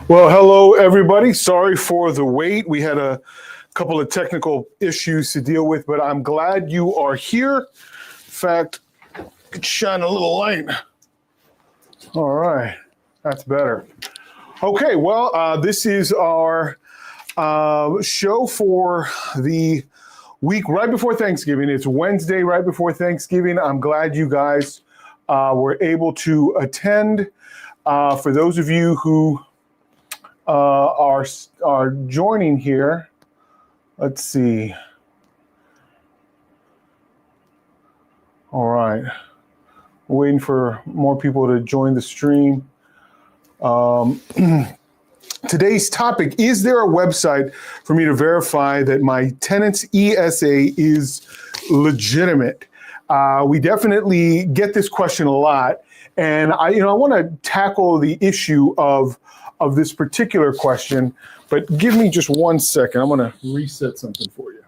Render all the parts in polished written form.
Well, hello, everybody. Sorry for the wait. We had a couple of technical issues to deal with, but I'm glad you are here. In fact, I could shine a little light. All right, that's better. Okay, well, this is our show for the week right before Thanksgiving. It's Wednesday right before Thanksgiving. I'm glad you guys were able to attend. For those of you who are joining here, let's see. All right, waiting for more people to join the stream. Today's topic: is there a website for me to verify that my tenant's ESA is legitimate? We definitely get this question a lot, and I want to tackle the issue of this particular question, but give me just 1 second. I'm going to reset something for you.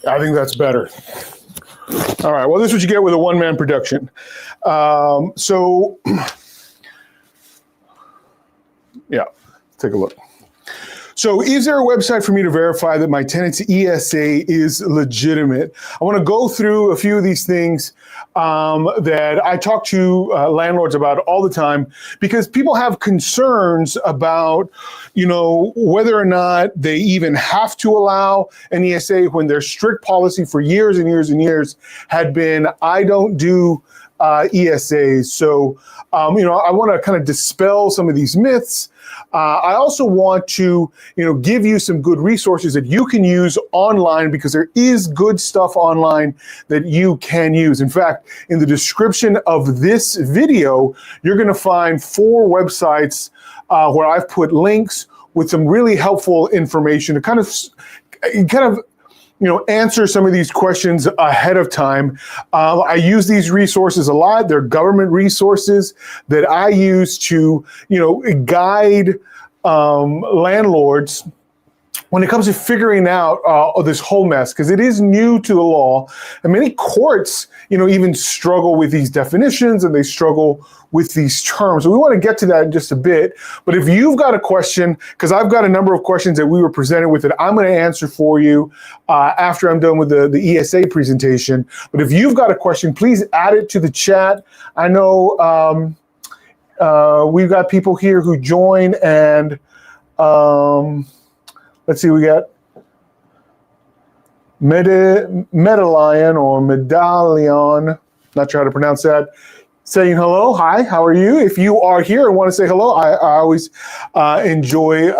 I think that's better. All right. Well, this is what you get with a one-man production. Yeah, take a look. So is there a website for me to verify that my tenant's ESA is legitimate? I want to go through a few of these things that I talk to landlords about all the time, because people have concerns about, whether or not they even have to allow an ESA when their strict policy for years and years and years had been, I don't do ESAs. So, I want to kind of dispel some of these myths. I also want to, give you some good resources that you can use online, because there is good stuff online that you can use. In fact, in the description of this video, you're going to find 4 websites where I've put links with some really helpful information to kind of answer some of these questions ahead of time. I use these resources a lot. They're government resources that I use to, guide landlords when it comes to figuring out this whole mess, because it is new to the law, and many courts, even struggle with these definitions, and they struggle with these terms. So we want to get to that in just a bit. But if you've got a question, because I've got a number of questions that we were presented with that I'm going to answer for you after I'm done with the ESA presentation. But if you've got a question, please add it to the chat. I know we've got people here who join, and let's see, we got Medallion or Medallion, not sure how to pronounce that, saying hello. Hi, how are you? If you are here and want to say hello, I always enjoy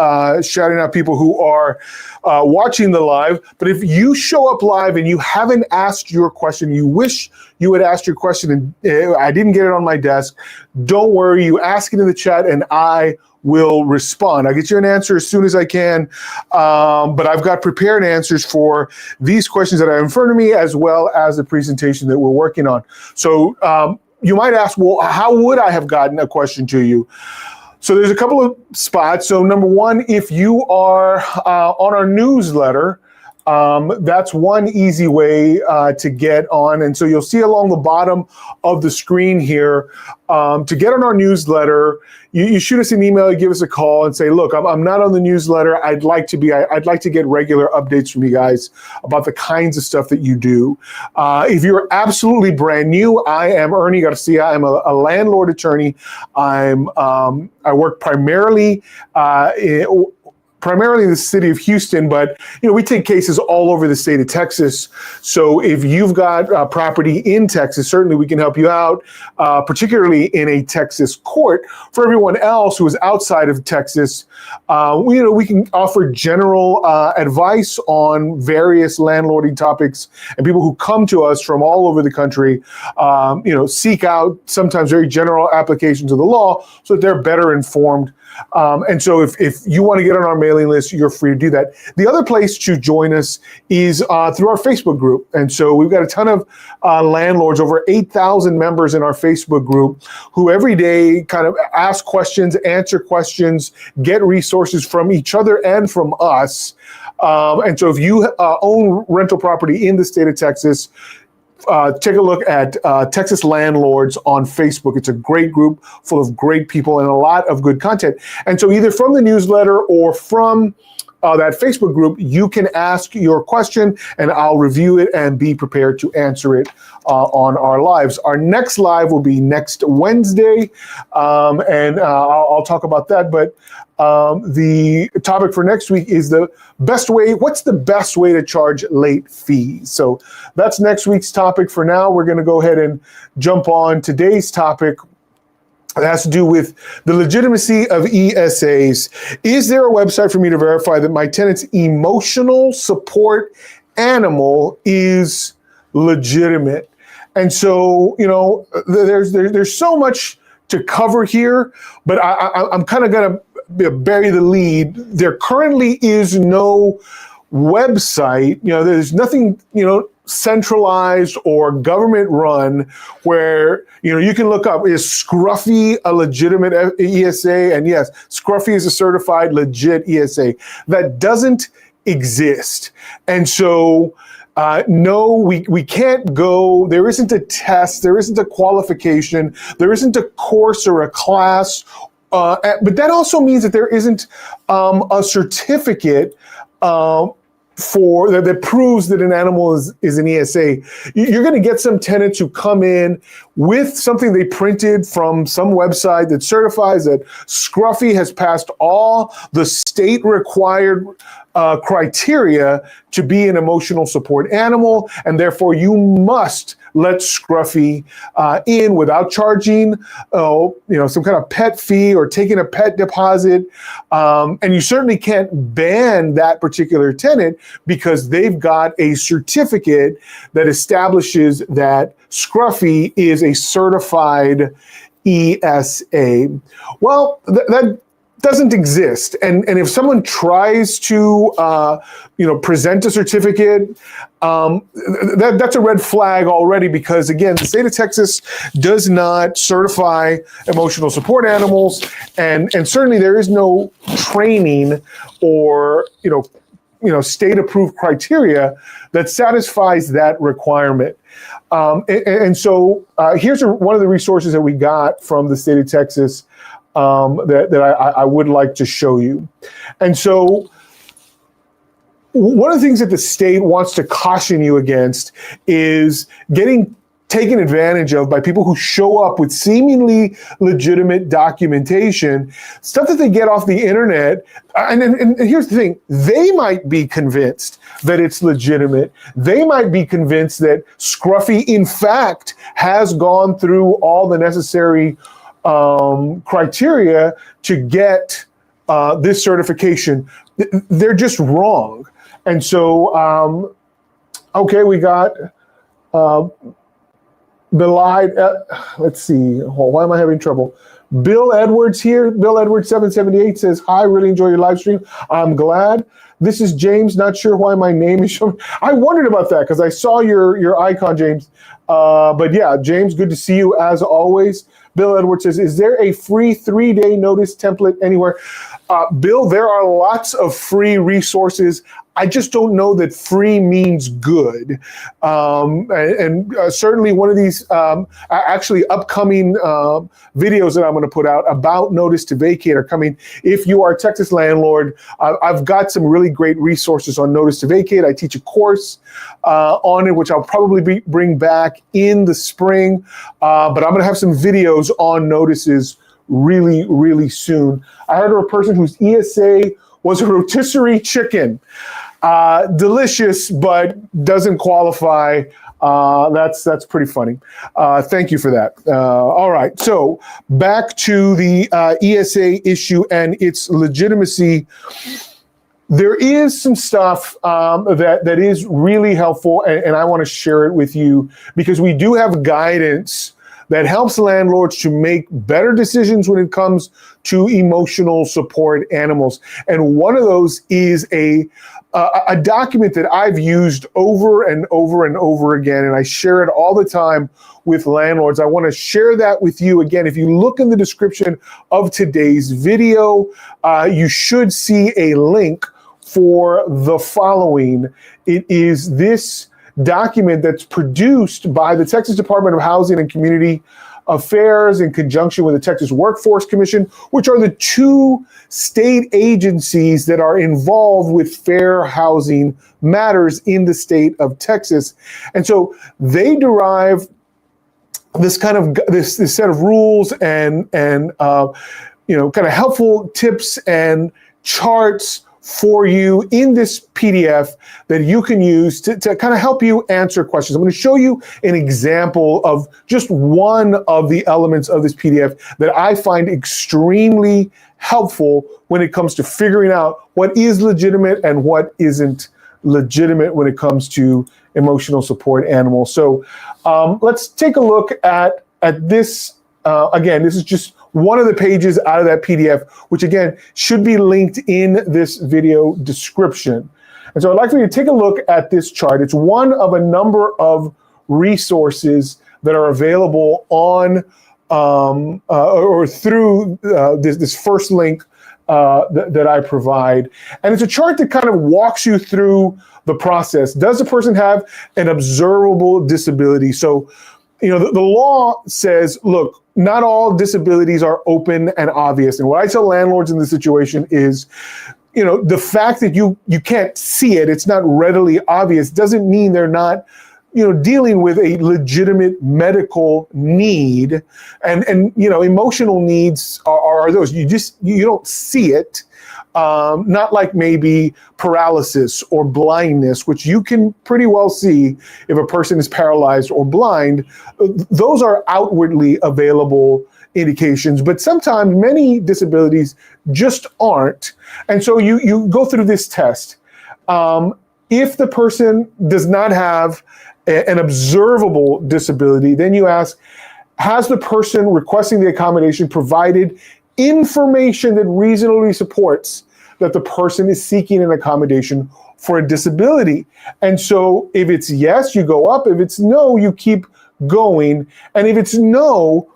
shouting out people who are watching the live. But if you show up live and you haven't asked your question, you wish you had asked your question and I didn't get it on my desk, don't worry, you ask it in the chat and I will respond. I'll get you an answer as soon as I can, but I've got prepared answers for these questions that are in front of me, as well as the presentation that we're working on. So you might ask, well, how would I have gotten a question to you? So there's a couple of spots. So number one, if you are on our newsletter, that's one easy way to get on. And so you'll see along the bottom of the screen here, to get on our newsletter, you shoot us an email, you give us a call and say, look, I'm not on the newsletter. I'd like to get regular updates from you guys about the kinds of stuff that you do. If you're absolutely brand new, I am Ernie Garcia. I'm a landlord attorney. I work primarily in the city of Houston, but we take cases all over the state of Texas. So if you've got property in Texas, certainly we can help you out, particularly in a Texas court. For everyone else who is outside of Texas, we can offer general advice on various landlording topics, and people who come to us from all over the country, seek out sometimes very general applications of the law so that they're better informed. And so if you want to get on our mailing mailing list, you're free to do that. The other place to join us is through our Facebook group. And so we've got a ton of landlords, over 8,000 members in our Facebook group, who every day kind of ask questions, answer questions, get resources from each other and from us. And so if you own rental property in the state of Texas, take a look at Texas Landlords on Facebook. It's a great group full of great people and a lot of good content. And so either from the newsletter or from that Facebook group, you can ask your question and I'll review it and be prepared to answer it on our lives. Our next live will be next Wednesday, and I'll talk about that. But the topic for next week is what's the best way to charge late fees? So that's next week's topic. For now, we're going to go ahead and jump on today's topic. It has to do with the legitimacy of ESAs. Is there a website for me to verify that my tenant's emotional support animal is legitimate? And so, there's so much to cover here, but I'm kind of going to bury the lead. There currently is no website. There's nothing, centralized or government run where you can look up, is Scruffy a legitimate ESA? And yes, Scruffy is a certified legit ESA. That doesn't exist. And so no, we can't go. There isn't a test, there isn't a qualification, there isn't a course or a class, but that also means that there isn't a certificate for that proves that an animal is an ESA. You're going to get some tenants who come in with something they printed from some website that certifies that Scruffy has passed all the state required criteria to be an emotional support animal, and therefore you must let Scruffy in without charging, some kind of pet fee or taking a pet deposit. And you certainly can't ban that particular tenant because they've got a certificate that establishes that Scruffy is a certified ESA. Well, that doesn't exist. And if someone tries to, present a certificate, that's a red flag already, because again, the state of Texas does not certify emotional support animals. And certainly there is no training or, state approved criteria that satisfies that requirement. And so here's one of the resources that we got from the state of Texas that I would like to show you. And so one of the things that the state wants to caution you against is getting taken advantage of by people who show up with seemingly legitimate documentation, stuff that they get off the internet. And here's the thing, they might be convinced that it's legitimate. They might be convinced that Scruffy, in fact, has gone through all the necessary criteria to get this certification. They're just wrong. And so, okay, we got belied. Let's see. Why am I having trouble? Bill Edwards here. Bill Edwards 778 says, "Hi, really enjoy your live stream. I'm glad. This is James. Not sure why my name is showing." I wondered about that because I saw your icon, James. But yeah, James, good to see you as always. Bill Edwards says, "Is there a free 3-day notice template anywhere?" Bill, there are lots of free resources. I just don't know that free means good. And certainly one of these actually upcoming videos that I'm going to put out about notice to vacate are coming. If you are a Texas landlord, I've got some really great resources on notice to vacate. I teach a course on it, which I'll probably bring back in the spring. But I'm going to have some videos on notices really, really soon. I heard of a person whose ESA was a rotisserie chicken. Delicious, but doesn't qualify. That's pretty funny. Thank you for that. All right, so back to the ESA issue and its legitimacy. There is some stuff that is really helpful, and I want to share it with you because we do have guidance that helps landlords to make better decisions when it comes to emotional support animals. And one of those is a document that I've used over and over and over again, and I share it all the time with landlords. I want to share that with you again. If you look in the description of today's video, you should see a link for the following. It is this document that's produced by the Texas Department of Housing and Community Affairs in conjunction with the Texas Workforce Commission, which are the two state agencies that are involved with fair housing matters in the state of Texas. And so they derive this kind of this set of rules and kind of helpful tips and charts for you in this PDF that you can use to kind of help you answer questions. I'm going to show you an example of just one of the elements of this PDF that I find extremely helpful when it comes to figuring out what is legitimate and what isn't legitimate when it comes to emotional support animals. So let's take a look at this. Again, this is just one of the pages out of that PDF, which again, should be linked in this video description. And so I'd like for you to take a look at this chart. It's one of a number of resources that are available on or through this first link that I provide. And it's a chart that kind of walks you through the process. Does the person have an observable disability? So, the law says, look, not all disabilities are open and obvious. And what I tell landlords in this situation is, the fact that you can't see it, it's not readily obvious, doesn't mean they're not, dealing with a legitimate medical need. And emotional needs are those. You don't see it. Not like maybe paralysis or blindness, which you can pretty well see if a person is paralyzed or blind. Those are outwardly available indications, but sometimes many disabilities just aren't. And so you go through this test. If the person does not have an observable disability, then you ask, has the person requesting the accommodation provided information that reasonably supports that the person is seeking an accommodation for a disability? And so if it's yes, you go up. If it's no, you keep going. And if it's no,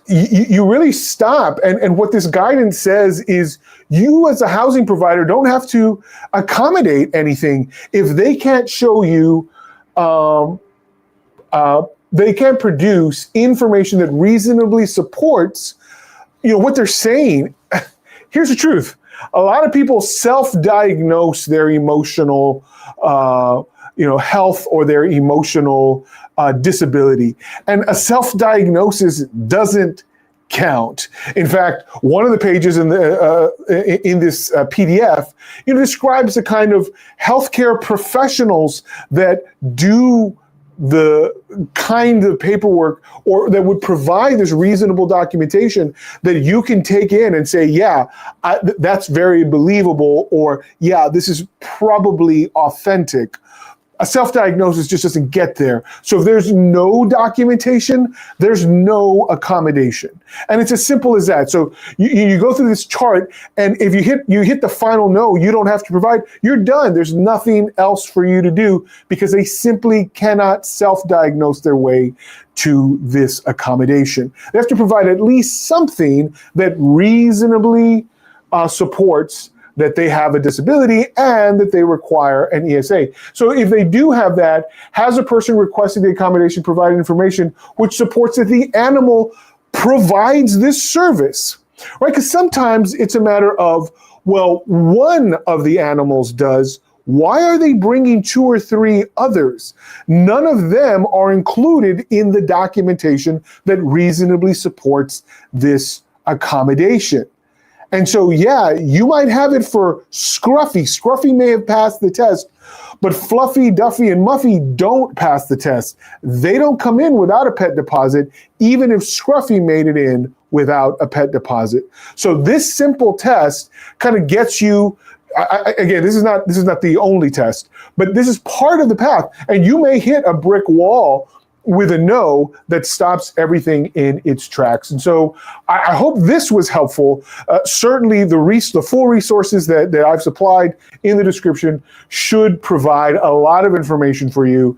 you really stop. And what this guidance says is you as a housing provider don't have to accommodate anything. If they can't show you, they can't produce information that reasonably supports what they're saying. Here's the truth. A lot of people self-diagnose their emotional, health or their emotional disability. And a self-diagnosis doesn't count. In fact, one of the pages in this PDF, describes the kind of healthcare professionals that do the kind of paperwork or that would provide this reasonable documentation that you can take in and say, yeah, that's very believable, or yeah, this is probably authentic. A self-diagnosis just doesn't get there. So if there's no documentation, there's no accommodation. And it's as simple as that. So you go through this chart, and if you hit the final no, you don't have to provide, you're done. There's nothing else for you to do because they simply cannot self-diagnose their way to this accommodation. They have to provide at least something that reasonably supports that they have a disability and that they require an ESA. So if they do have that, has a person requested the accommodation provided information which supports that the animal provides this service, right? Because sometimes it's a matter of, well, one of the animals does. Why are they bringing two or three others? None of them are included in the documentation that reasonably supports this accommodation. And so, yeah, you might have it for Scruffy. Scruffy may have passed the test, but Fluffy, Duffy, and Muffy don't pass the test. They don't come in without a pet deposit, even if Scruffy made it in without a pet deposit. So this simple test kind of gets you, again, this is not the only test, but this is part of the path. And you may hit a brick wall with a no that stops everything in its tracks. And so I hope this was helpful. Certainly the full resources that I've supplied in the description should provide a lot of information for you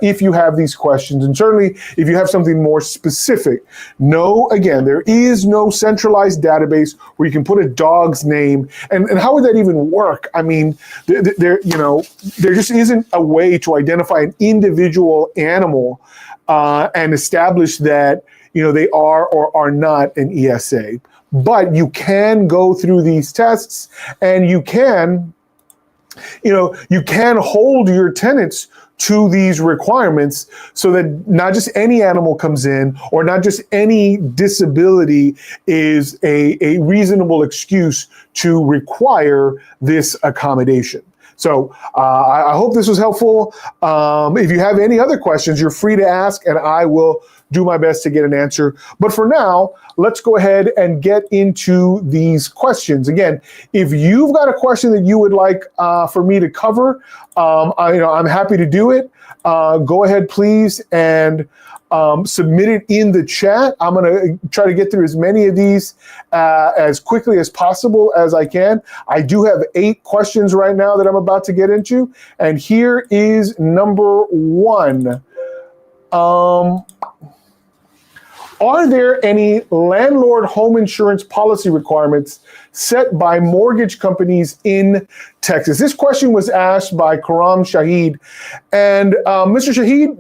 if you have these questions. And certainly if you have something more specific. No, again, there is no centralized database where you can put a dog's name. And how would that even work? I mean, there just isn't a way to identify an individual animal and establish that they are or are not an ESA. But you can go through these tests, and you can hold your tenants to these requirements so that not just any animal comes in or not just any disability is a reasonable excuse to require this accommodation. So I hope this was helpful. If you have any other questions, you're free to ask, and I will do my best to get an answer. But for now, let's go ahead and get into these questions. Again, if you've got a question that you would like for me to cover, I'm happy to do it. Go ahead, please, and submit it in the chat. I'm going to try to get through as many of these as quickly as possible as I can. I do have 8 questions right now that I'm about to get into. And here is number 1. Are there any landlord home insurance policy requirements set by mortgage companies in Texas? This question was asked by Karam Shahid. And Mr. Shahid,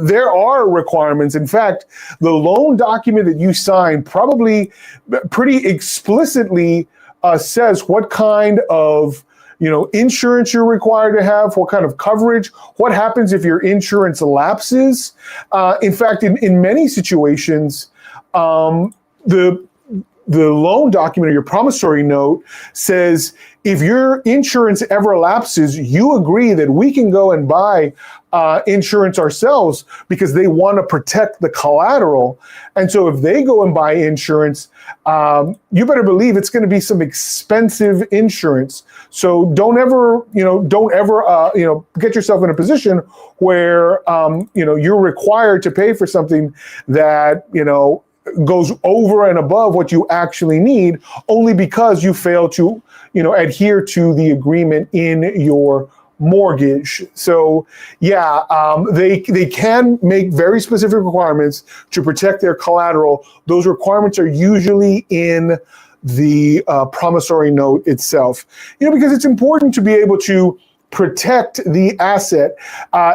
there are requirements. In fact, the loan document that you sign probably pretty explicitly says what kind of insurance you're required to have, what kind of coverage, what happens if your insurance lapses. In fact, in many situations, the loan document or your promissory note says if your insurance ever lapses, you agree that we can go and buy insurance ourselves because they want to protect the collateral. And so if they go and buy insurance, you better believe it's going to be some expensive insurance. So don't ever get yourself in a position where, you're required to pay for something that, goes over and above what you actually need only because you fail to, adhere to the agreement in your mortgage. So they can make very specific requirements to protect their collateral. Those requirements are usually in the promissory note itself, because it's important to be able to protect the asset.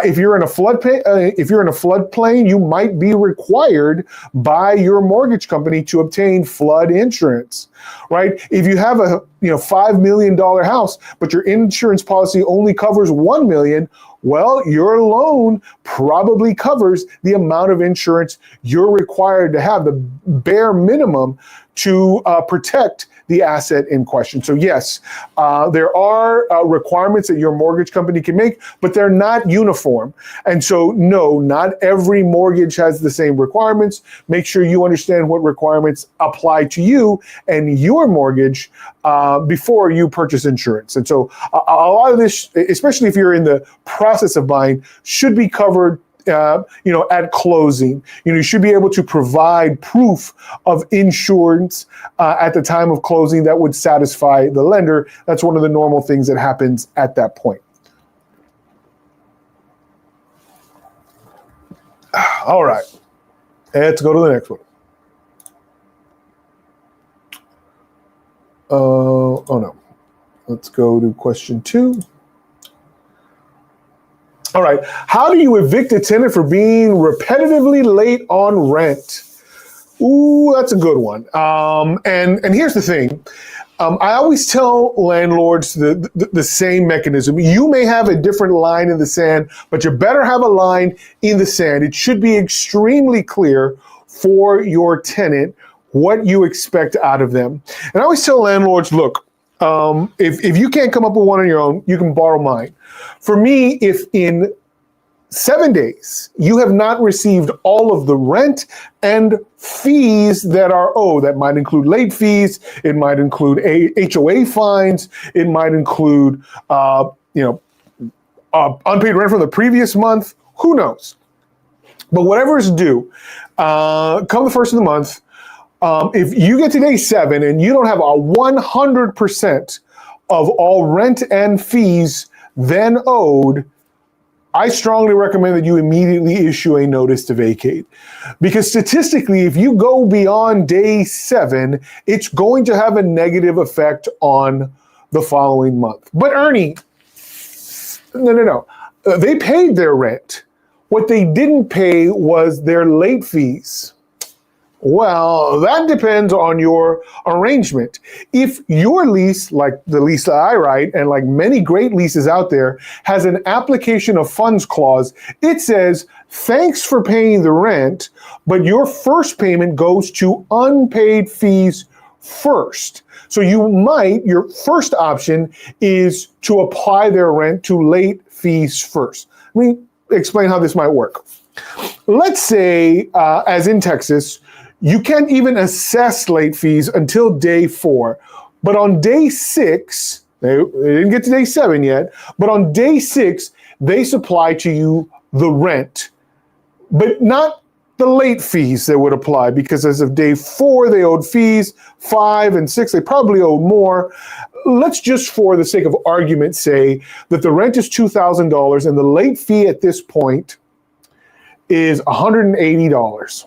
If you're in a floodplain, you might be required by your mortgage company to obtain flood insurance, right? If you have a $5 million house, but your insurance policy only covers $1 million, well, your loan probably covers the amount of insurance you're required to have, the bare minimum to protect the asset in question. So yes, there are requirements that your mortgage company can make, but they're not uniform. And so no, not every mortgage has the same requirements. Make sure you understand what requirements apply to you and your mortgage before you purchase insurance. And so a lot of this, especially if you're in the process of buying, should be covered at closing. You should be able to provide proof of insurance at the time of closing that would satisfy the lender. That's one of the normal things that happens at that point. All right, let's go to the next one. Oh no, let's go to question 2. All right. How do you evict a tenant for being repetitively late on rent? Ooh, that's a good one. And here's the thing. I always tell landlords the same mechanism. You may have a different line in the sand, but you better have a line in the sand. It should be extremely clear for your tenant what you expect out of them. And I always tell landlords, look, if you can't come up with one on your own, you can borrow mine. For me, if in 7 days you have not received all of the rent and fees that are owed, that might include late fees, it might include HOA fines, it might include unpaid rent from the previous month, who knows? But whatever is due, come the first of the month, if you get to day 7 and you don't have a 100% of all rent and fees then owed, I strongly recommend that you immediately issue a notice to vacate. Because statistically, if you go beyond day 7, it's going to have a negative effect on the following month. But Ernie, no. They paid their rent. What they didn't pay was their late fees. Well, that depends on your arrangement. If your lease, like the lease that I write, and like many great leases out there, has an application of funds clause, it says, thanks for paying the rent, but your first payment goes to unpaid fees first. So your first option is to apply their rent to late fees first. Let me explain how this might work. Let's say, as in Texas, you can't even assess late fees until day 4. But on day 6, they didn't get to day 7 yet, but on day 6, they supply to you the rent, but not the late fees that would apply, because as of day 4, they owed fees, 5 and 6, they probably owed more. Let's just, for the sake of argument, say that the rent is $2,000 and the late fee at this point is $180.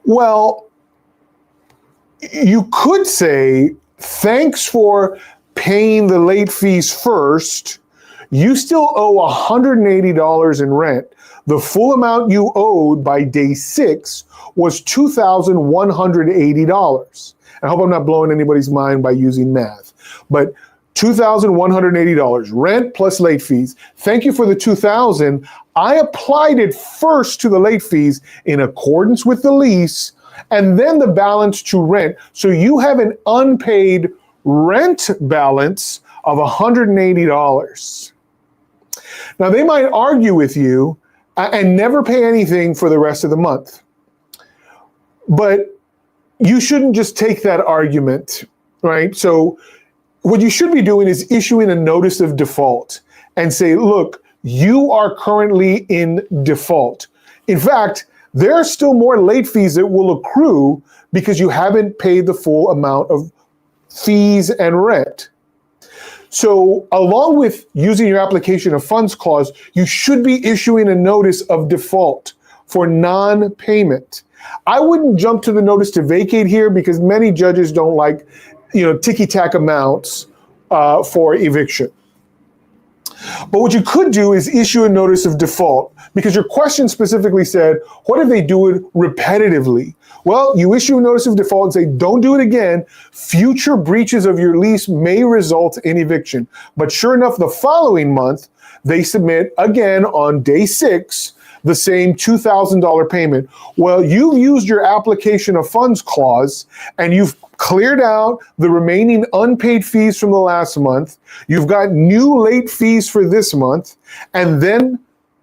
Well, you could say, thanks for paying the late fees first. You still owe $180 in rent. The full amount you owed by day 6 was $2,180. I hope I'm not blowing anybody's mind by using math, but $2,180 rent plus late fees. Thank you for the $2,000. I applied it first to the late fees in accordance with the lease, and then the balance to rent. So you have an unpaid rent balance of $180. Now, they might argue with you and never pay anything for the rest of the month. But you shouldn't just take that argument, right? So what you should be doing is issuing a notice of default and say, look, you are currently in default. In fact, there are still more late fees that will accrue because you haven't paid the full amount of fees and rent. So along with using your application of funds clause, you should be issuing a notice of default for non-payment. I wouldn't jump to the notice to vacate here because many judges don't like, ticky-tack amounts for eviction. But what you could do is issue a notice of default, because your question specifically said, what if they do it repetitively? Well, you issue a notice of default and say, don't do it again. Future breaches of your lease may result in eviction. But sure enough, the following month, they submit again on day 6, the same $2,000 payment. Well, you've used your application of funds clause and you've cleared out the remaining unpaid fees from the last month. You've got new late fees for this month, and then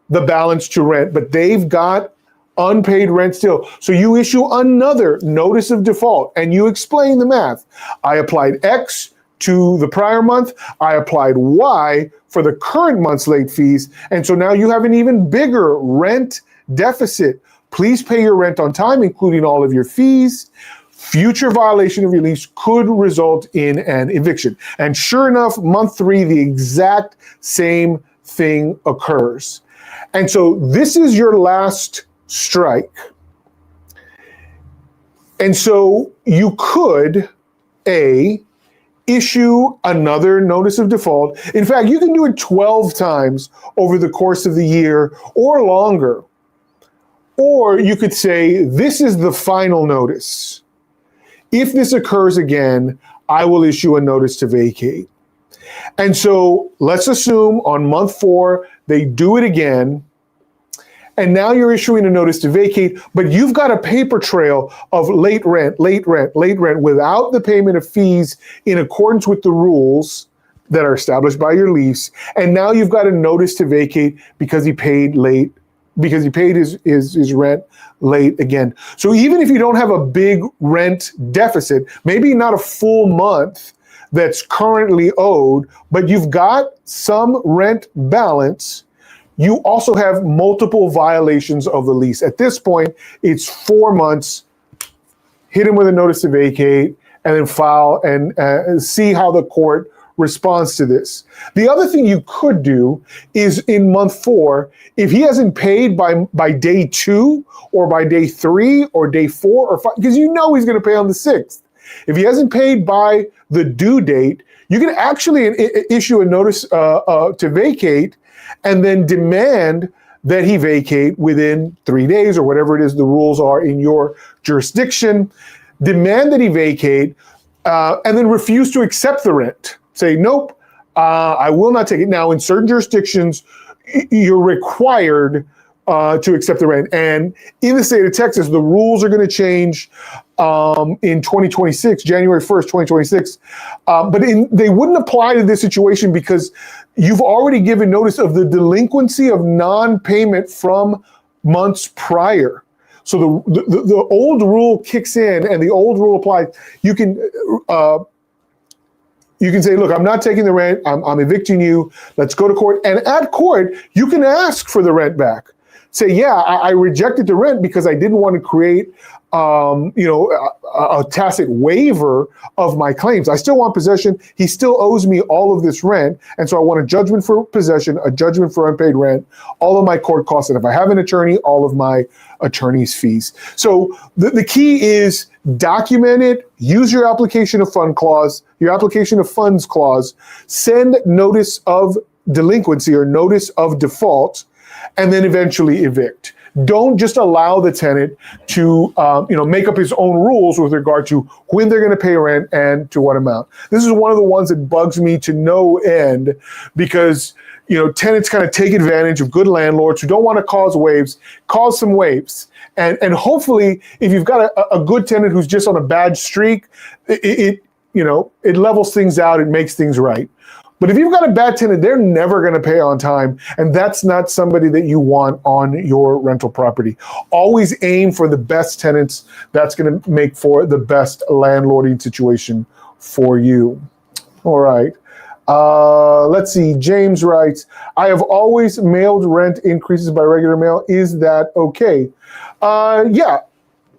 the balance to rent, but they've got unpaid rent still. So you issue another notice of default and you explain the math. I applied X to the prior month. I applied Y for the current month's late fees. And so now you have an even bigger rent deficit. Please pay your rent on time, including all of your fees. Future violation of your lease could result in an eviction. And sure enough, month 3, the exact same thing occurs. And so this is your last strike. And so you could, issue another notice of default. In fact, you can do it 12 times over the course of the year or longer. Or you could say, this is the final notice. If this occurs again, I will issue a notice to vacate. And so let's assume on month 4, they do it again. And now you're issuing a notice to vacate, but you've got a paper trail of late rent without the payment of fees in accordance with the rules that are established by your lease. And now you've got a notice to vacate because he paid late, because he paid his rent late again. So even if you don't have a big rent deficit, maybe not a full month that's currently owed, but you've got some rent balance, you also have multiple violations of the lease. At this point, it's 4 months. Hit him with a notice to vacate, and then file and see how the court responds to this. The other thing you could do is in month 4, if he hasn't paid by day 2 or by day 3 or day 4 or 5, because you know he's going to pay on the 6th. If he hasn't paid by the due date, you can actually issue a notice to vacate and then demand that he vacate within 3 days or whatever it is the rules are in your jurisdiction. Demand that he vacate and then refuse to accept the rent. Say, nope, I will not take it. Now, in certain jurisdictions, you're required to accept the rent. And in the state of Texas, the rules are going to change in 2026, January 1st, 2026. But they wouldn't apply to this situation because you've already given notice of the delinquency of non-payment from months prior. So the old rule kicks in and the old rule applies. You can say, look, I'm not taking the rent. I'm evicting you. Let's go to court. And at court, you can ask for the rent back. Say, yeah, I rejected the rent because I didn't want to create, a tacit waiver of my claims. I still want possession. He still owes me all of this rent. And so I want a judgment for possession, a judgment for unpaid rent, all of my court costs. And if I have an attorney, all of my attorney's fees. So the key is document it, use your application of funds clause, send notice of delinquency or notice of default, and then eventually evict. Don't just allow the tenant to make up his own rules with regard to when they're going to pay rent and to what amount. This is one of the ones that bugs me to no end because tenants kind of take advantage of good landlords who don't want to cause some waves. And hopefully, if you've got a good tenant who's just on a bad streak, it levels things out, it makes things right. But if you've got a bad tenant, they're never going to pay on time. And that's not somebody that you want on your rental property. Always aim for the best tenants. That's going to make for the best landlording situation for you. All right. Let's see. James writes, I have always mailed rent increases by regular mail. Is that okay? Yeah,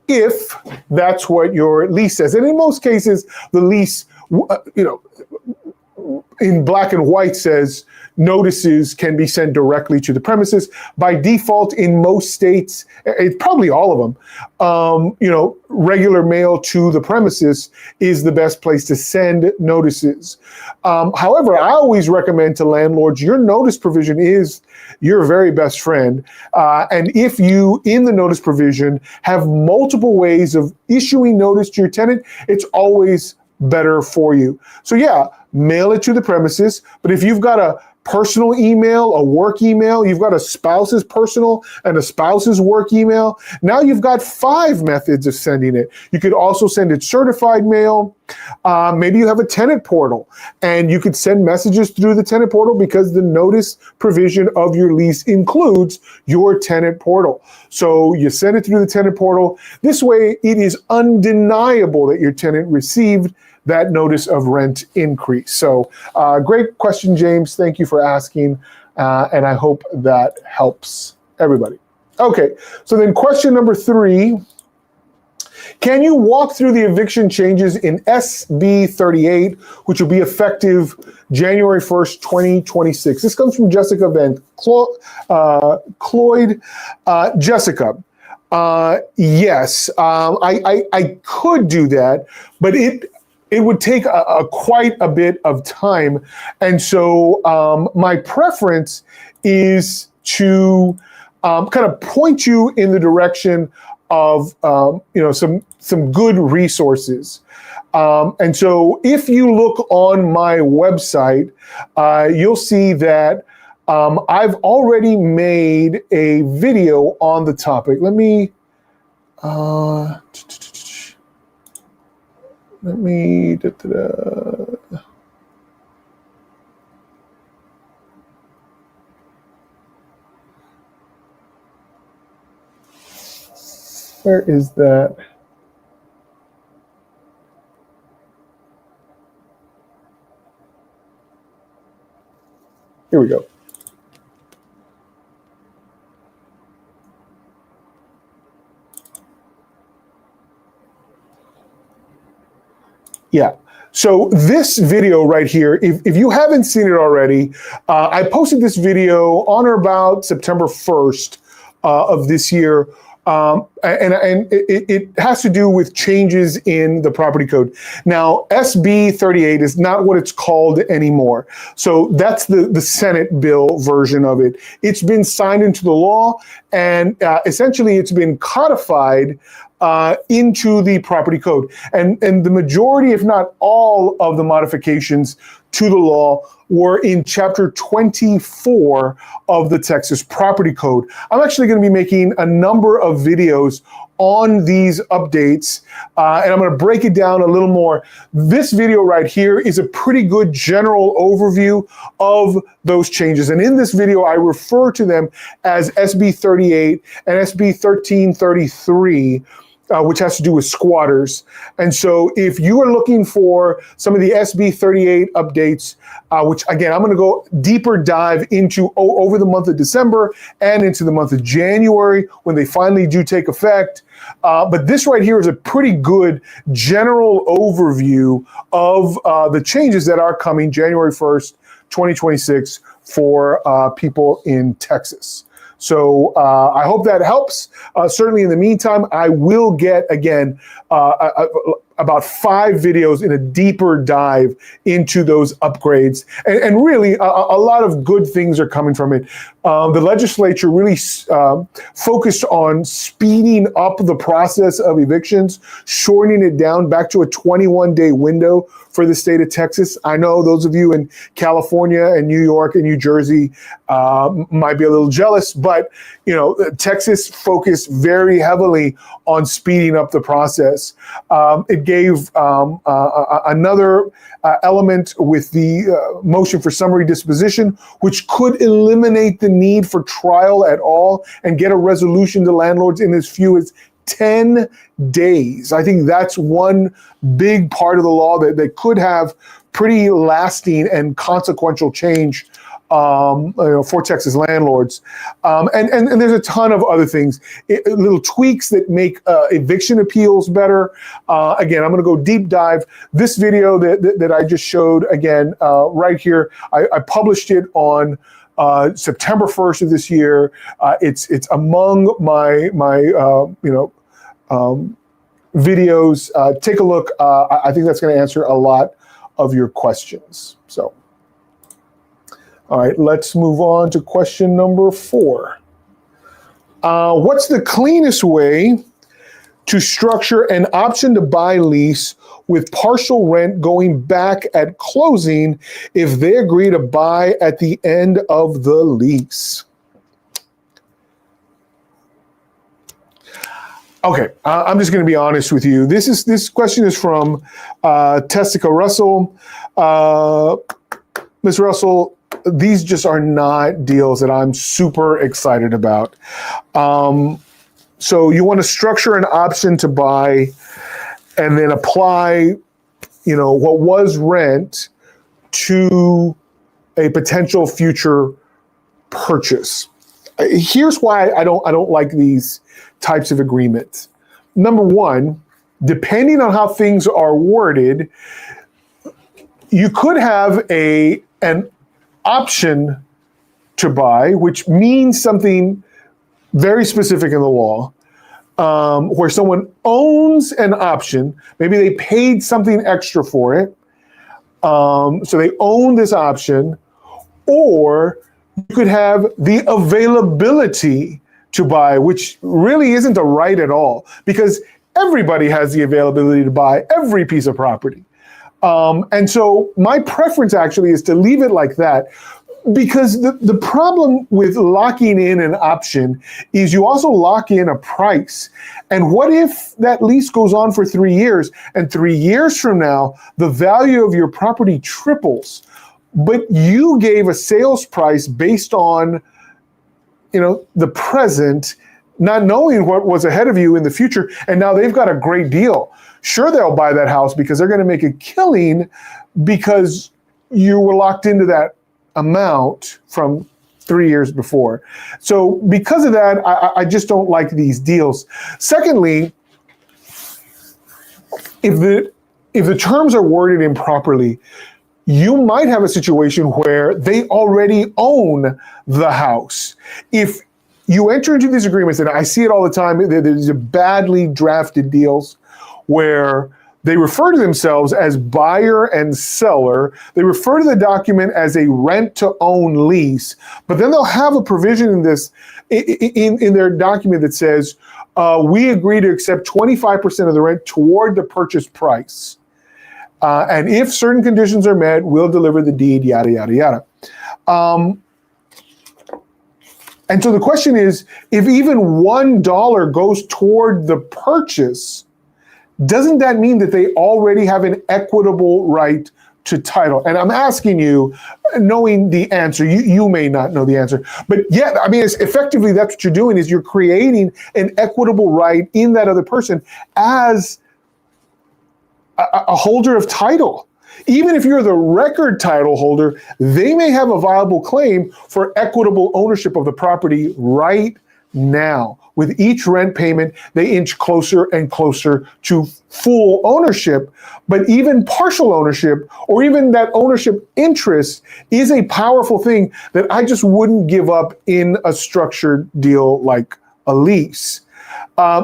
if that's what your lease says. And in most cases, the lease, in black and white says notices can be sent directly to the premises. By default, in most states, it's probably all of them, regular mail to the premises is the best place to send notices. However, I always recommend to landlords, your notice provision is your very best friend. And if you, in the notice provision, have multiple ways of issuing notice to your tenant, it's always better for you. So yeah, mail it to the premises. But if you've got a personal email, a work email, you've got a spouse's personal and a spouse's work email, now you've got 5 methods of sending it. You could also send it certified mail. Maybe you have a tenant portal and you could send messages through the tenant portal because the notice provision of your lease includes your tenant portal. So you send it through the tenant portal. This way it is undeniable that your tenant received that notice of rent increase. So great question, James. Thank you for asking. And I hope that helps everybody. Okay, so then question number 3. Can you walk through the eviction changes in SB 38, which will be effective January 1st, 2026? This comes from Jessica Van Cloyd. Jessica, yes, I could do that, but it would take quite a bit of time. And so my preference is to kind of point you in the direction of some good resources. And so if you look on my website, you'll see that I've already made a video on the topic. Let me where is that? Here we go. Yeah. So this video right here, if you haven't seen it already, I posted this video on or about September 1st of this year. And it has to do with changes in the property code. Now, SB 38 is not what it's called anymore. So that's the Senate bill version of it. It's been signed into the law, and essentially it's been codified into the property code. And the majority, if not all, of the modifications to the law were in Chapter 24 of the Texas Property Code. I'm actually going to be making a number of videos on these updates, and I'm going to break it down a little more. This video right here is a pretty good general overview of those changes. And in this video, I refer to them as SB 38 and SB 1333. Which has to do with squatters. And so if you are looking for some of the SB 38 updates, which again, I'm going to go deeper dive into over the month of December and into the month of January when they finally do take effect. But this right here is a pretty good general overview of the changes that are coming January 1st, 2026 for people in Texas. So I hope that helps. Certainly in the meantime, I will get, again, about 5 videos in a deeper dive into those upgrades. And really, a lot of good things are coming from it. The legislature really focused on speeding up the process of evictions, shortening it down back to a 21-day window for the state of Texas. I know those of you in California and New York and New Jersey might be a little jealous, but Texas focused very heavily on speeding up the process. It gave another element with the motion for summary disposition, which could eliminate the need for trial at all and get a resolution to landlords in as few as 10 days. I think that's one big part of the law that could have pretty lasting and consequential change for Texas landlords. And there's a ton of other things, little tweaks that make eviction appeals better. Again, I'm going to go deep dive. This video that I just showed, again, right here, I published it on September 1st of this year. It's among my videos. Take a look. I think that's going to answer a lot of your questions. So, all right, let's move on to question number 4. What's the cleanest way to structure an option to buy lease with partial rent going back at closing if they agree to buy at the end of the lease? Okay, I'm just going to be honest with you. This question is from Tessica Russell. Ms. Russell, these just are not deals that I'm super excited about. So you want to structure an option to buy and then apply, what was rent to a potential future purchase. Here's why I don't like these types of agreements. Number one, depending on how things are worded, you could have an option to buy, which means something very specific in the law, where someone owns an option. Maybe they paid something extra for it, so they own this option, or you could have the availability to buy, which really isn't a right at all, because everybody has the availability to buy every piece of property. And so my preference actually is to leave it like that, because the problem with locking in an option is you also lock in a price. And what if that lease goes on for 3 years, and 3 years from now, the value of your property triples, but you gave a sales price based on the present, not knowing what was ahead of you in the future, and now they've got a great deal. Sure, they'll buy that house because they're going to make a killing because you were locked into that amount from 3 years before. So because of that, I just don't like these deals. Secondly, if if the terms are worded improperly, you might have a situation where they already own the house. If you enter into these agreements, and I see it all the time, there's badly drafted deals where they refer to themselves as buyer and seller. They refer to the document as a rent-to-own lease, but then they'll have a provision in this in their document that says, we agree to accept 25% of the rent toward the purchase price. And if certain conditions are met, we'll deliver the deed, yada, yada, yada. And so the question is, if even $1 goes toward the purchase, doesn't that mean that they already have an equitable right to title? And I'm asking you, knowing the answer, you may not know the answer, but yeah, I mean, effectively that's what you're doing, is you're creating an equitable right in that other person as a holder of title. Even if you're the record title holder, they may have a viable claim for equitable ownership of the property right now. With each rent payment, they inch closer and closer to full ownership, but even partial ownership or even that ownership interest is a powerful thing that I just wouldn't give up in a structured deal like a lease.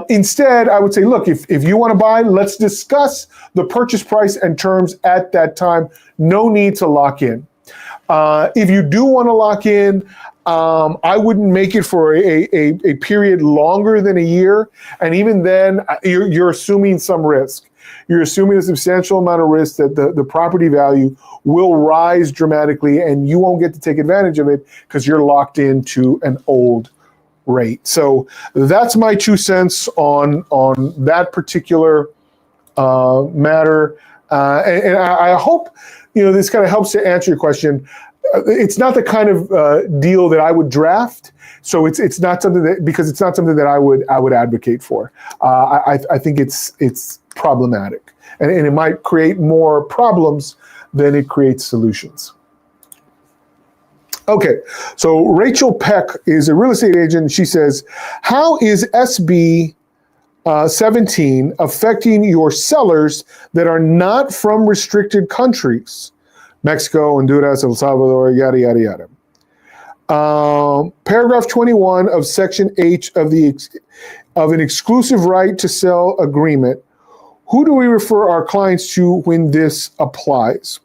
Instead, I would say, look, if you want to buy, let's discuss the purchase price and terms at that time. No need to lock in. If you do want to lock in, I wouldn't make it for a period longer than a year. And even then, you're assuming some risk. You're assuming a substantial amount of risk that the property value will rise dramatically and you won't get to take advantage of it because you're locked into an old rate. So that's my 2 cents on that particular matter. And I hope, this kind of helps to answer your question. It's not the kind of deal that I would draft. So it's not something that I would advocate for. I think it's problematic, and it might create more problems than it creates solutions. Okay, so Rachel Peck is a real estate agent. She says, how is SB 17 affecting your sellers that are not from restricted countries? Mexico, Honduras, El Salvador, yada, yada, yada. Paragraph 21 of Section H of an exclusive right to sell agreement. Who do we refer our clients to when this applies?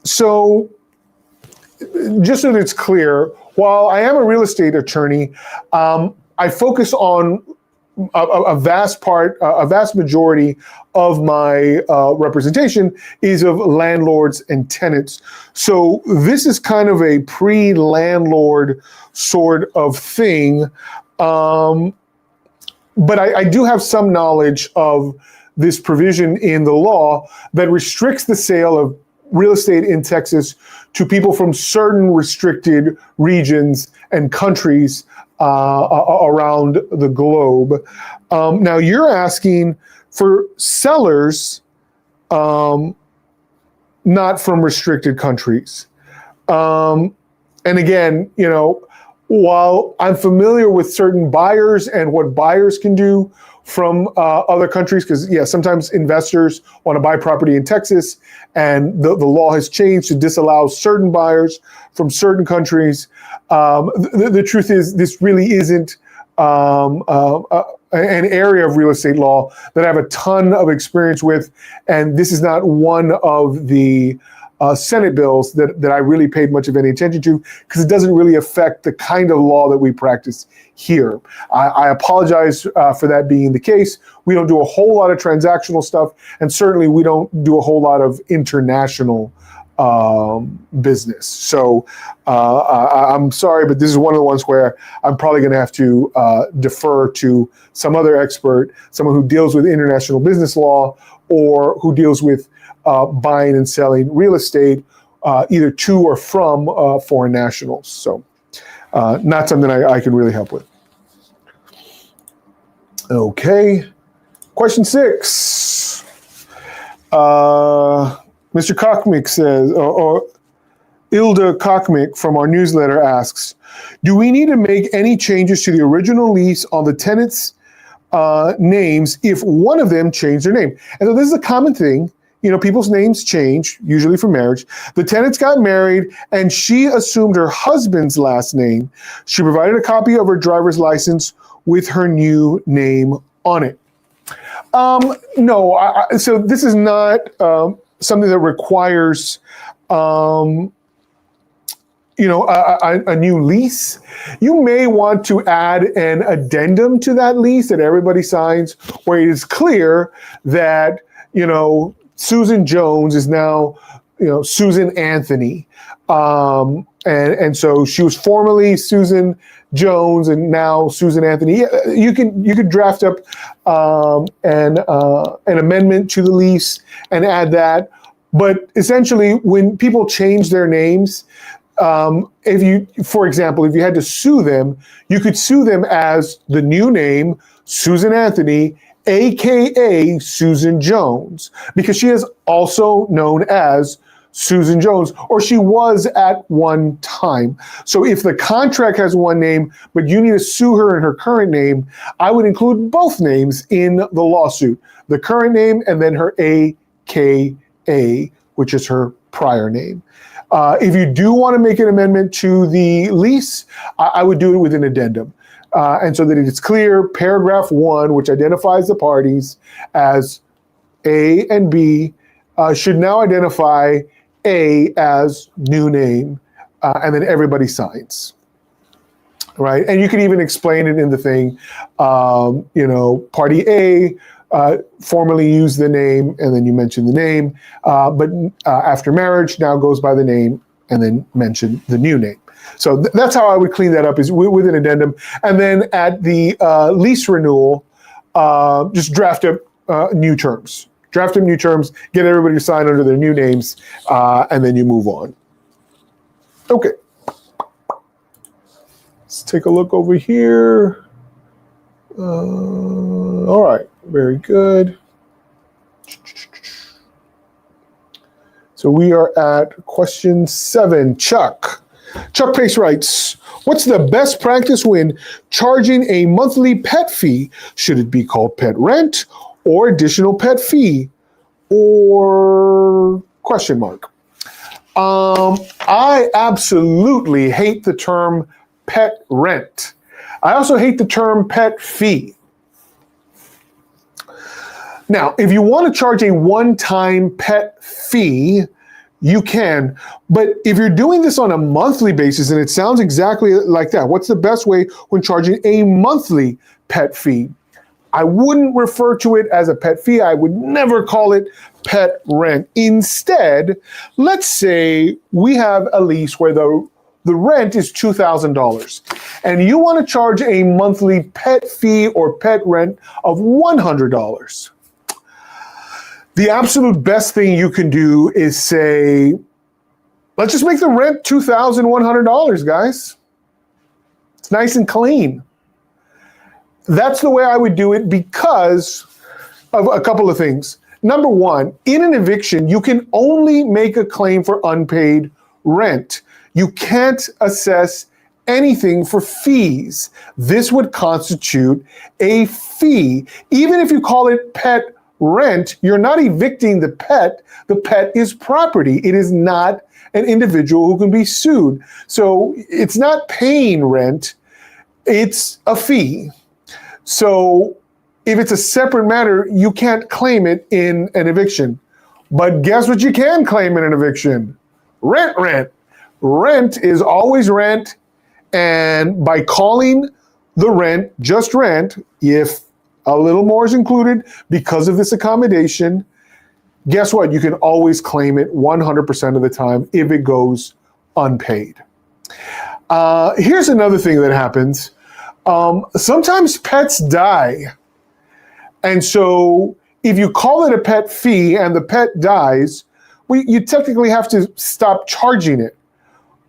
So, just so that it's clear, while I am a real estate attorney, I focus on a vast majority of my representation is of landlords and tenants. So this is kind of a pre-landlord sort of thing. But I do have some knowledge of this provision in the law that restricts the sale of real estate in Texas to people from certain restricted regions and countries around the globe. Now you're asking for sellers not from restricted countries. And again, while I'm familiar with certain buyers and what buyers can do from other countries, because sometimes investors want to buy property in Texas and the law has changed to disallow certain buyers from certain countries. The truth is this really isn't an area of real estate law that I have a ton of experience with, and this is not one of the Senate bills that I really paid much of any attention to, because it doesn't really affect the kind of law that we practice here. I apologize for that being the case. We don't do a whole lot of transactional stuff, and certainly we don't do a whole lot of international business. So I'm sorry, but this is one of the ones where I'm probably going to have to defer to some other expert, someone who deals with international business law or who deals with buying and selling real estate, either to or from foreign nationals. So not something I can really help with. Okay, question 6. Mr. Kochmick says, or Ilda Kochmick from our newsletter asks, do we need to make any changes to the original lease on the tenants names if one of them changed their name. And so this is a common thing. People's names change, usually for marriage. The tenants got married, and she assumed her husband's last name. She provided a copy of her driver's license with her new name on it. No, so this is not something that requires, a new lease. You may want to add an addendum to that lease that everybody signs, where it is clear that, Susan Jones is now, Susan Anthony. And so she was formerly Susan Jones and now Susan Anthony. You could draft up an amendment to the lease and add that. But essentially, when people change their names, for example, if you had to sue them, you could sue them as the new name, Susan Anthony, AKA Susan Jones, because she is also known as Susan Jones, or she was at one time. So if the contract has one name, but you need to sue her in her current name, I would include both names in the lawsuit, the current name and then her AKA, which is her prior name. If you do want to make an amendment to the lease, I would do it with an addendum. And so that it is clear, paragraph 1, which identifies the parties as A and B, should now identify A as new name, and then everybody signs, right? And you can even explain it in the thing, party A formerly used the name, and then you mention the name, but after marriage now goes by the name, and then mention the new name. So that's how I would clean that up, is with an addendum. And then at the lease renewal, just draft up new terms. Draft up new terms, get everybody to sign under their new names, and then you move on. Okay. Let's take a look over here. All right, very good. So we are at question 7. Chuck Pace writes, what's the best practice when charging a monthly pet fee? Should it be called pet rent or additional pet fee, or question mark? I absolutely hate the term pet rent. I also hate the term pet fee. Now, if you want to charge a one-time pet fee, you can, but if you're doing this on a monthly basis, and it sounds exactly like that, what's the best way when charging a monthly pet fee? I wouldn't refer to it as a pet fee. I would never call it pet rent. Instead, let's say we have a lease where the rent is $2,000, and you want to charge a monthly pet fee or pet rent of $100. The absolute best thing you can do is say, let's just make the rent $2,100, guys. It's nice and clean. That's the way I would do it because of a couple of things. Number one, in an eviction, you can only make a claim for unpaid rent. You can't assess anything for fees. This would constitute a fee. Even if you call it pet rent, you're not evicting the pet. The pet is property. It is not an individual who can be sued. So it's not paying rent, it's a fee. So if it's a separate matter, you can't claim it in an eviction. But guess what you can claim in an eviction? Rent. Rent is always rent. And by calling the rent just rent, if a little more is included because of this accommodation, guess what? You can always claim it 100% of the time if it goes unpaid. Here's another thing that happens. Sometimes pets die. And so if you call it a pet fee and the pet dies, you technically have to stop charging it.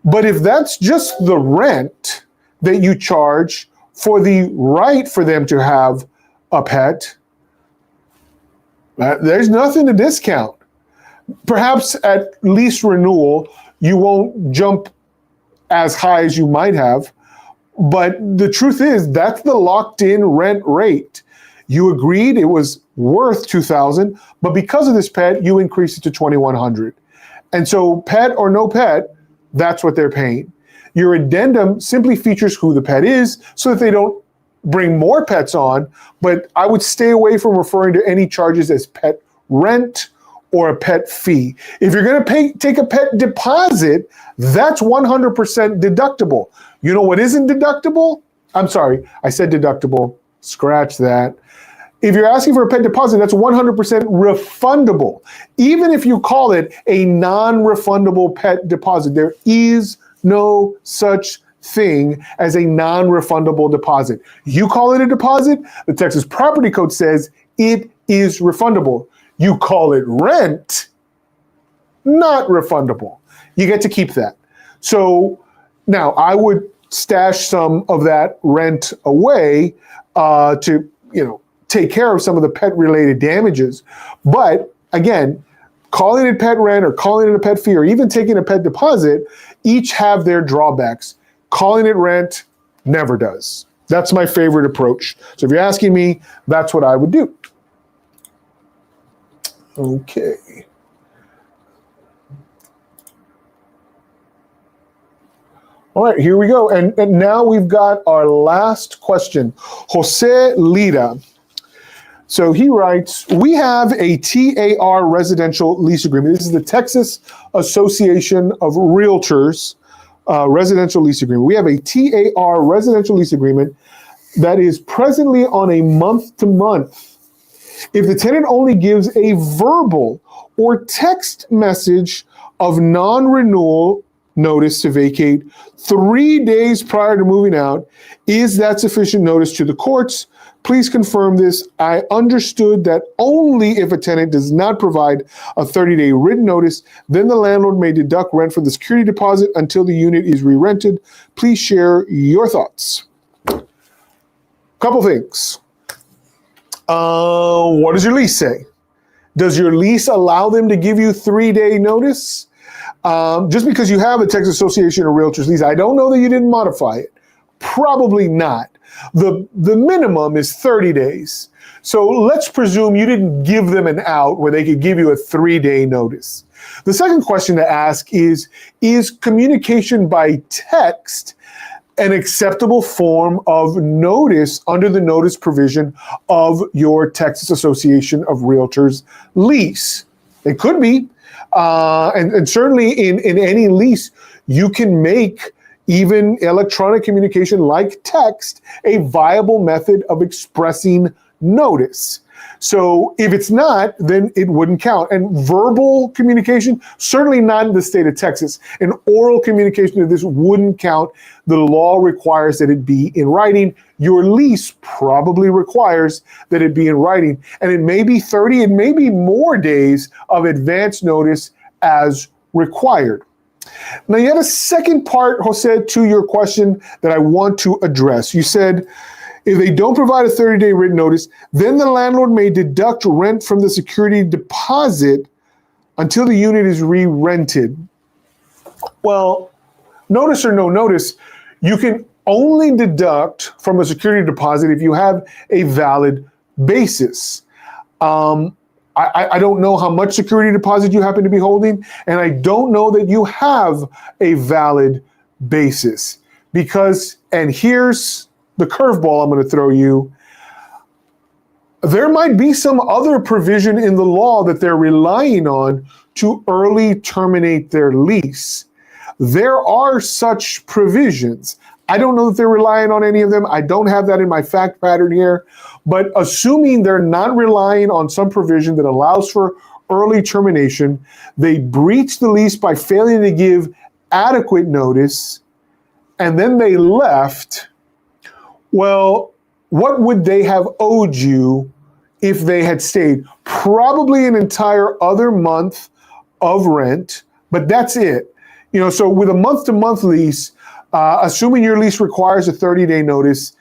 But if that's just the rent that you charge for the right for them to have a pet, there's nothing to discount. Perhaps at lease renewal, you won't jump as high as you might have, but the truth is that's the locked in rent rate. You agreed it was worth $2,000, but because of this pet, you increased it to $2,100. And so pet or no pet, that's what they're paying. Your addendum simply features who the pet is so that they don't bring more pets on, but I would stay away from referring to any charges as pet rent or a pet fee. If you're going to take a pet deposit, that's 100% deductible. You know what isn't deductible? I'm sorry, I said deductible. Scratch that. If you're asking for a pet deposit, that's 100% refundable. Even if you call it a non-refundable pet deposit, there is no such thing as a non-refundable deposit. You call it a deposit, the Texas Property Code says it is refundable. You call it rent, not refundable. You get to keep that. So now I would stash some of that rent away to, take care of some of the pet-related damages. But again, calling it pet rent or calling it a pet fee or even taking a pet deposit, each have their drawbacks. Calling it rent never does. That's my favorite approach. So if you're asking me, that's what I would do. Okay. All right, here we go. And now we've got our last question. Jose Lira. So he writes, we have a TAR residential lease agreement. This is the Texas Association of Realtors residential lease agreement. We have a TAR residential lease agreement that is presently on a month-to-month. If the tenant only gives a verbal or text message of non-renewal notice to vacate 3 days prior to moving out, is that sufficient notice to the courts? Please confirm this. I understood that only if a tenant does not provide a 30-day written notice, then the landlord may deduct rent from the security deposit until the unit is re-rented. Please share your thoughts. Couple things. What does your lease say? Does your lease allow them to give you 3-day notice? Just because you have a Texas Association of Realtors lease, I don't know that you didn't modify it. Probably not. The minimum is 30 days. So let's presume you didn't give them an out where they could give you a 3-day notice. The second question to ask is communication by text an acceptable form of notice under the notice provision of your Texas Association of Realtors lease? It could be. And certainly in any lease, you can make even electronic communication like text a viable method of expressing notice. So if it's not, then it wouldn't count. And verbal communication, certainly not in the state of Texas. An oral communication of this wouldn't count. The law requires that it be in writing. Your lease probably requires that it be in writing. And it may be 30, it may be more days of advance notice as required. Now, you had a second part, Jose, to your question that I want to address. You said, if they don't provide a 30-day written notice, then the landlord may deduct rent from the security deposit until the unit is re-rented. Well, notice or no notice, you can only deduct from a security deposit if you have a valid basis. I don't know how much security deposit you happen to be holding, and I don't know that you have a valid basis because, and here's the curveball I'm going to throw you, there might be some other provision in the law that they're relying on to early terminate their lease. There are such provisions. I don't know that they're relying on any of them. I don't have that in my fact pattern here. But assuming they're not relying on some provision that allows for early termination, they breach the lease by failing to give adequate notice, and then they left. Well, what would they have owed you if they had stayed? Probably an entire other month of rent, but that's it. So with a month-to-month lease, assuming your lease requires a 30-day notice,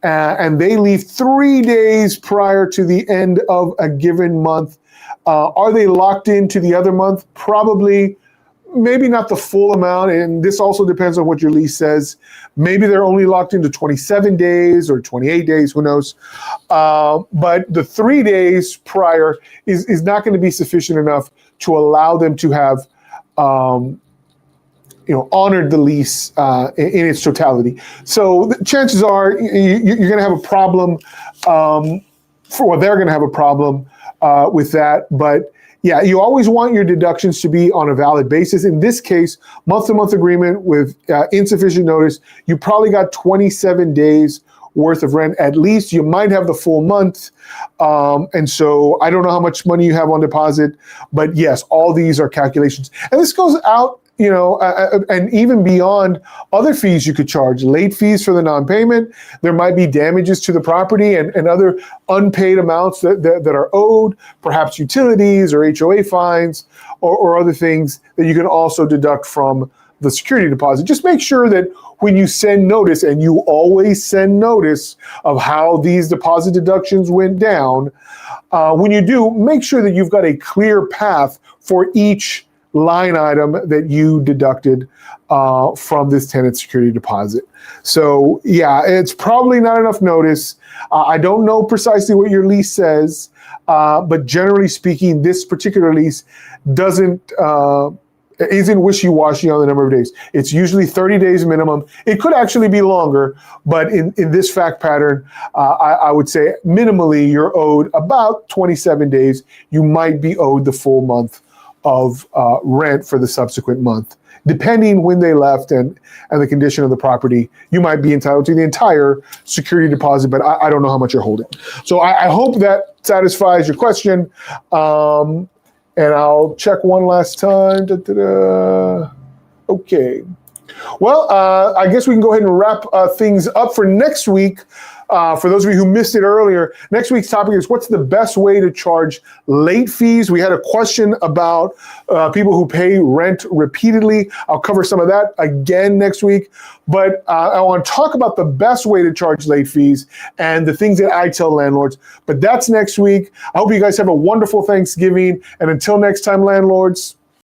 and they leave 3 days prior to the end of a given month, are they locked into the other month? Probably maybe not the full amount, and this also depends on what your lease says. Maybe they're only locked into 27 days or 28 days, who knows. But the 3 days prior is not going to be sufficient enough to allow them to have honored the lease in its totality. So the chances are you're going to have a problem, they're going to have a problem with that. But yeah, you always want your deductions to be on a valid basis. In this case, month-to-month agreement with insufficient notice, you probably got 27 days worth of rent at least. You might have the full month. And so I don't know how much money you have on deposit, but yes, all these are calculations. And this goes out, and even beyond other fees you could charge, late fees for the non-payment. There might be damages to the property and other unpaid amounts that are owed, perhaps utilities or HOA fines or other things that you can also deduct from the security deposit. Just make sure that when you send notice, and you always send notice of how these deposit deductions went down, when you do, make sure that you've got a clear path for each line item that you deducted from this tenant security deposit. So yeah, it's probably not enough notice. I don't know precisely what your lease says, but generally speaking, this particular lease isn't wishy-washy on the number of days. It's usually 30 days minimum. It could actually be longer, but in this fact pattern, I would say minimally you're owed about 27 days. You might be owed the full month of rent for the subsequent month. Depending when they left and the condition of the property, you might be entitled to the entire security deposit, but I don't know how much you're holding. So I hope that satisfies your question. And I'll check one last time. Okay. Well, I guess we can go ahead and wrap things up for next week. For those of you who missed it earlier, next week's topic is what's the best way to charge late fees? We had a question about people who pay rent repeatedly. I'll cover some of that again next week. But I want to talk about the best way to charge late fees and the things that I tell landlords. But that's next week. I hope you guys have a wonderful Thanksgiving. And until next time, landlords,